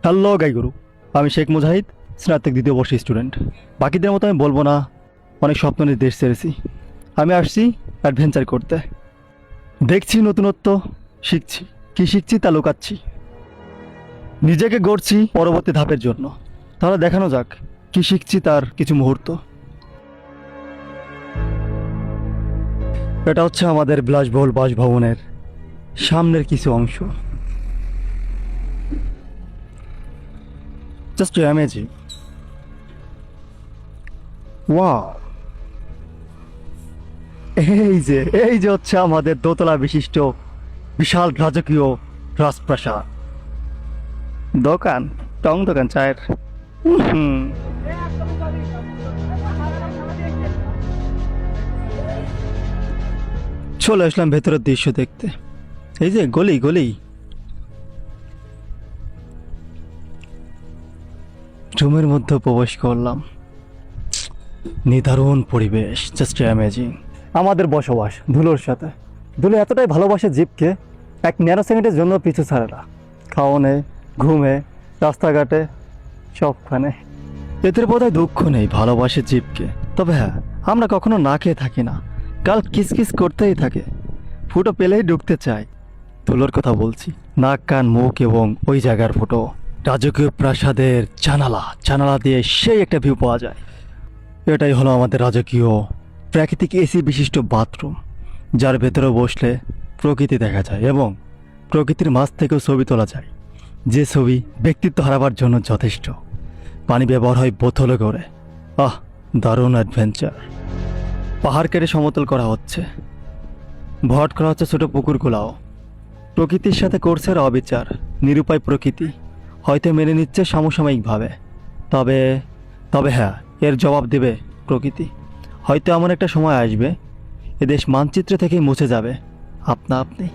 Hello গাইগুরু, আমি শেখ মুজাহিদ, স্নাতক দ্বিতীয় বর্ষের স্টুডেন্ট। বাকিদের মতো আমি বলবো না অনেক স্বপ্ন নিয়ে দেশ ছেড়েছি। আমি আসছি অ্যাডভেঞ্চার করতে। দেখছি নতুনত্ব, শিখছি। কি শিখছি তা লুকাচ্ছি। নিজেকে গড়ছি পরবর্তী ধাপের জন্য। তাহলে দেখানো যাক কি শিখছি তার কিছু মুহূর্ত। এটা হচ্ছে আমাদের বিলাসবহুল বাসভবনের সামনের কিছু অংশ। Just amazing. ওয়াও! এই যে হচ্ছে আমাদের দোতলা বিশিষ্ট বিশাল রাজকীয় রাজপ্রাসাদ। দোকান, টং দোকান চায়ের। হুম। চলে আসলাম ভেতরের দৃশ্য দেখতে। এই যে গলি গলি, রুমের মধ্যে প্রবেশ করলাম। নিদারুণ পরিবেশ, জাস্ট অ্যামেজিং। আমাদের বসবাস ধুলোর সাথে। ধুলো এতটাই ভালোবাসে জীবকে, এক ন্যানো সেকেন্ডের জন্য পিছু ছাড়ে না। খাওয়ানে, ঘুমে, রাস্তাঘাটে, সবখানে। এদের বোধহয় দুঃখ নেই, ভালোবাসে জীবকে। তবে হ্যাঁ, আমরা কখনো না খেয়ে থাকি না। কাল কিসকিস করতেই থাকে, ফুটো পেলেই ঢুকতে চায়। ধুলোর কথা বলছি, নাক কান মুখ এবং ওই জায়গার ফুটো। রাজকীয় প্রাসাদের জানালা দিয়ে সেই একটা ভিউ পাওয়া যায়। এটাই হলো আমাদের রাজকীয় প্রাকৃতিক এসি বিশিষ্ট বাথরুম, যার ভেতরে বসলে প্রকৃতি দেখা যায় এবং প্রকৃতির মাঝ থেকেও ছবি তোলা যায়, যে ছবি ব্যক্তিত্ব হারাবার জন্য যথেষ্ট। পানি ব্যবহার হয় বোতলে করে। দারুণ অ্যাডভেঞ্চার। পাহাড় কেটে সমতল করা হচ্ছে, ভরাট করা হচ্ছে ছোট পুকুরগুলাও। প্রকৃতির সাথে করছে আর অবিচার। নিরুপায় প্রকৃতি হয়তো মেনে নিচ্ছে সমসাময়িকভাবে, তবে তবে হ্যাঁ, এর জবাব দেবে প্রকৃতি। হয়তো এমন একটা সময় আসবে, এদেশ মানচিত্র থেকেই মুছে যাবে আপনা আপনি।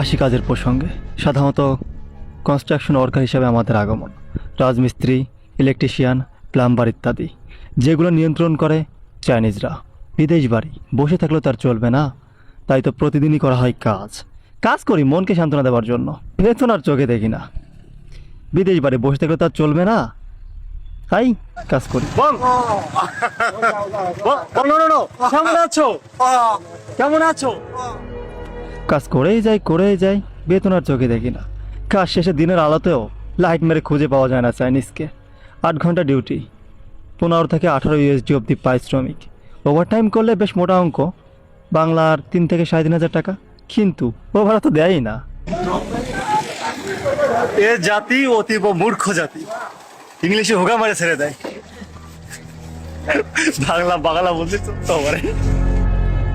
আসি কাজের প্রসঙ্গে। সাধারণত কনস্ট্রাকশন ওয়ার্কার হিসাবে আমাদের আগমন। রাজমিস্ত্রি, ইলেকট্রিশিয়ান, প্লাম্বার ইত্যাদি, যেগুলো নিয়ন্ত্রণ করে চাইনিজরা। বিদেশ বাড়ি, বসে থাকলেও তার চলবে না, তাই তো প্রতিদিনই করা হয় কাজ করি মনকে সান্ত্বনা দেওয়ার জন্য। বেতন আর চোখে দেখি না। বিদেশ বাড়ি বসে থাকলে তার চলবে না, তাই কাজ করি। কেমন আছো? কাজ করেই যাই, বেতন আর চোখে দেখি না। কাজ শেষে দিনের আলোতেও লাইট মেরে খুঁজে পাওয়া যায় না চাইনিজকে। 8 ঘন্টা ডিউটি, 15 থেকে 18 USD অব্দি পারিশ্রমিক। ওভারটাইম করলে বেশ মোটা অঙ্ক, বাংলার 3 থেকে 3,500 টাকা। কিন্তু ওভার তো দেয়ই না। এ জাতি অতীব মূর্খ জাতি, ইংলিশে হোগা মারে ছেড়ে দেয়, বাংলা বলতে তো পারে।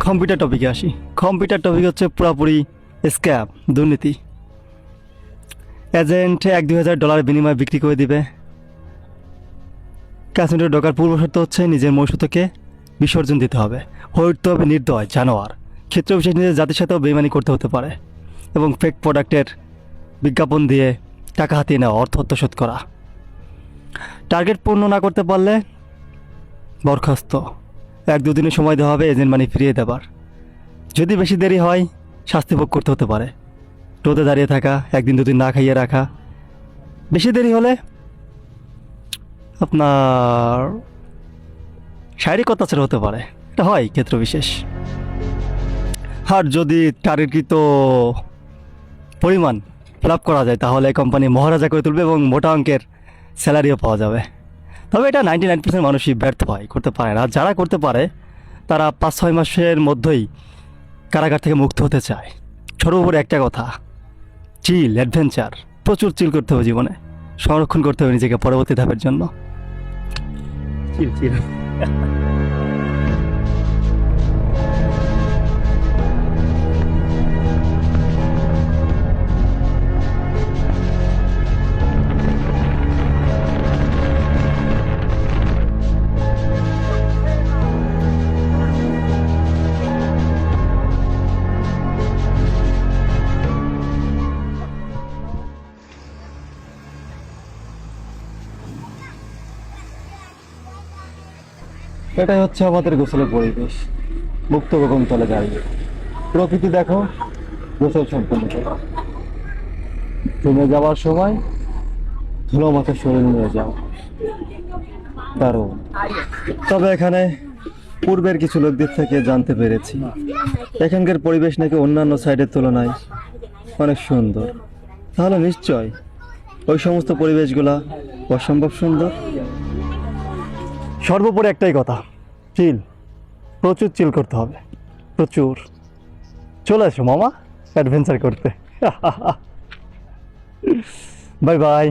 কম্পিউটার টপিকে আসি। কম্পিউটার টপিক হচ্ছে পুরাপুরি স্ক্যাম, দুর্নীতি। এজেন্ট $1-2,000 বিনিময়ে বিক্রি করে দিবে। ক্যাসিনোতে ঢোকার পূর্ব শর্ত হচ্ছে নিজের মনুষ্যত্বকে বিসর্জন দিতে হবে, হয়ে উঠতে হবে নির্দয় জানোয়ার। ক্ষেত্র বিশেষ নিজের জাতির সাথেও বেইমানি করতে হতে পারে এবং ফেক প্রোডাক্টের বিজ্ঞাপন দিয়ে টাকা হাতিয়ে নেওয়া, অর্থ আত্মসাৎ করা। টার্গেট পূর্ণ না করতে পারলে বরখাস্ত। 1-2 দিনের সময় দেওয়া হবে এজেন্ট মানি ফিরিয়ে দেবার। যদি বেশি দেরি হয় শাস্তি ভোগ করতে হতে পারে। রোদে দাঁড়িয়ে থাকা, 1-2 দিন না খাইয়ে রাখা। বেশি দেরি হলে আপনার শারীরিক অত্যাচার হতে পারে, এটা হয় ক্ষেত্র বিশেষ। আর যদি টার্গেটকৃত পরিমাণ লাভ করা যায় তাহলে কোম্পানি মহারাজা করে তুলবে এবং মোটা অঙ্কের স্যালারিও পাওয়া যাবে। তবে এটা 99% মানুষই ব্যর্থ হয়, করতে পারে না। যারা করতে পারে তারা 5-6 মাসের মধ্যেই কারাগার থেকে মুক্ত হতে চায়। সর্বোপরি একটা কথা, চিল, অ্যাডভেঞ্চার, প্রচুর চিল করতে হবে জীবনে। সংরক্ষণ করতে হবে নিজেকে পরবর্তী ধাপের জন্য। চিল। এটাই হচ্ছে আমাদের গোসলের পরিবেশ। মুক্ত গগন তলে দাঁড়িয়ে প্রকৃতি দেখো, গোসল সম্পন্ন করো। তুমি যাওয়ার সময় ধুলো মাথায় শরীর নিয়ে যাও। দারুণ। তবে এখানে পূর্বের কিছু লোকদের থেকে জানতে পেরেছি এখানকার পরিবেশ নাকি অন্যান্য সাইডের তুলনায় অনেক সুন্দর। তাহলে নিশ্চয় ওই সমস্ত পরিবেশগুলা অসম্ভব সুন্দর। সর্বোপরি একটাই কথা, চিল, প্রচুর চিল করতে হবে, প্রচুর। চলে আসো মামা অ্যাডভেঞ্চার করতে। Bye bye.